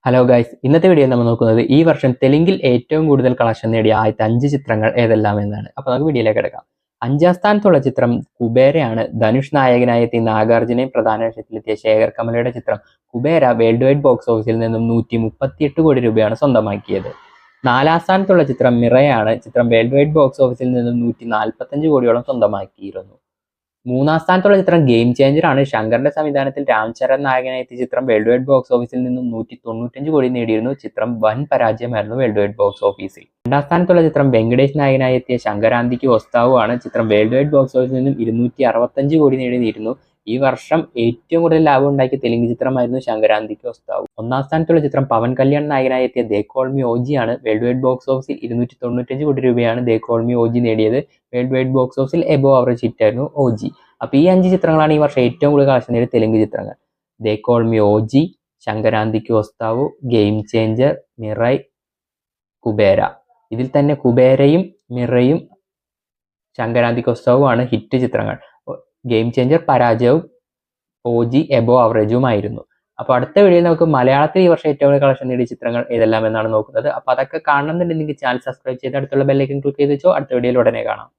Hello guys, ഇന്നത്തെ video നമ്മൾ നോക്കുന്നത് ഈ വർഷം തെലുങ്കിൽ ഏറ്റവും കൂടുതൽ കളക്ഷൻ നേടിയ ആദ്യത്തെ 5 ചിത്രങ്ങൾ ഏതെല്ലാം എന്നാണ്. അപ്പോൾ നമുക്ക് വീഡിയോയിലേക്ക് കിടക്കാം. 5ാം സ്ഥാനത്തുള്ള ചിത്രം കുബേരയാണ്. ധനുഷ് നായകനായി എത്തിയ നാഗാർജുനയും പ്രധാന വേഷത്തിലെത്തിയ ശേഖർ കമലയുടെ ചിത്രം കുബേര വേൾഡ് വൈഡ് ബോക്സ് ഓഫീസിൽ നിന്നും 138 കോടി രൂപയാണ് സ്വന്തമാക്കിയത്. 4ാം സ്ഥാനത്തുള്ള ചിത്രം മിറയാണ്. ചിത്രം വേൾഡ് വൈഡ് ബോക്സ് ഓഫീസിൽ നിന്നും 145 കോടിയോളം സ്വന്തമാക്കിയിരുന്നു. 3ാം സ്ഥാനത്തുള്ള ചിത്രം ഗെയിം ചേഞ്ചർ ആണ്. ശങ്കറിന്റെ സംവിധാനത്തിൽ രാം ചരൺ നായകനായി എത്തിയ ചിത്രം വേൾഡ് വൈഡ് ബോക്സ് ഓഫീസിൽ നിന്നും 195 കോടി നേടിയിരുന്നു. ചിത്രം വൻ പരാജയമായിരുന്നു വേൾഡ് വൈഡ് ബോക്സ് ഓഫീസിൽ. 2ാം സ്ഥാനത്തുള്ള ചിത്രം വെങ്കടേഷ് നായകനായി എത്തിയ ശങ്കരാന്തിക്ക് ഒസ്താവു ആണ്. ചിത്രം വേൾഡ് വൈഡ് ബോക്സ് ഓഫീസിൽ നിന്നും 265 കോടി നേടിയിരുന്നു. ഈ വർഷം ഏറ്റവും കൂടുതൽ ലാഭം ഉണ്ടാക്കിയ തെലുങ്ക് ചിത്രമായിരുന്നു ശങ്കരാന്തിക്ക് ഒസ്താവു. 1ാം സ്ഥാനത്തുള്ള ചിത്രം പവൻ കല്യാൺ നായകനായി എത്തിയ ദേ കോൾ മി ഓജി ആണ്. വേൾഡ് വൈഡ് ബോക്സ് ഓഫീസിൽ 295 കോടി രൂപയാണ് ദേ കോൾ മി ഓജി നേടിയത്. വേൾഡ് വൈഡ് ബോക്സ് ഓഫീസിൽ എബോ ആവറേജ് ഹിറ്റായിരുന്നു ഓജി. അപ്പോൾ ഈ 5 ചിത്രങ്ങളാണ് ഈ വർഷം ഏറ്റവും കൂടുതൽ കളക്ഷൻ നേടിയ തെലുങ്ക് ചിത്രങ്ങൾ. They call me OG, Sankranthiki ഒസ്താവു, ഗെയിം ചേഞ്ചർ, മിറൈ, കുബേര. ഇതിൽ തന്നെ കുബേരയും മിറയും ശങ്കരാന്തിക്ക് ഒസ്താവുമാണ് ഹിറ്റ് ചിത്രങ്ങൾ. ഗെയിം ചേഞ്ചർ പരാജയവും ഓജി എബോ ആവറേജുമായിരുന്നു. അപ്പോൾ അടുത്ത വീഡിയോയിൽ നമുക്ക് മലയാളത്തിൽ ഈ വർഷം ഏറ്റവും കൂടുതൽ കളക്ഷൻ നേടിയ ചിത്രങ്ങൾ ഏതെല്ലാം എന്നാണ് നോക്കുന്നത്. അപ്പോൾ അതൊക്കെ കാണണമെന്നുണ്ടെങ്കിൽ ചാനൽ സബ്സ്ക്രൈബ് ചെയ്ത് അടുത്തുള്ള ബെല്ലൈക്കൻ ക്ലിക്ക് ചെയ്ത് വെച്ചോ. അടുത്ത വീഡിയോയിൽ ഉടനെ കാണാം.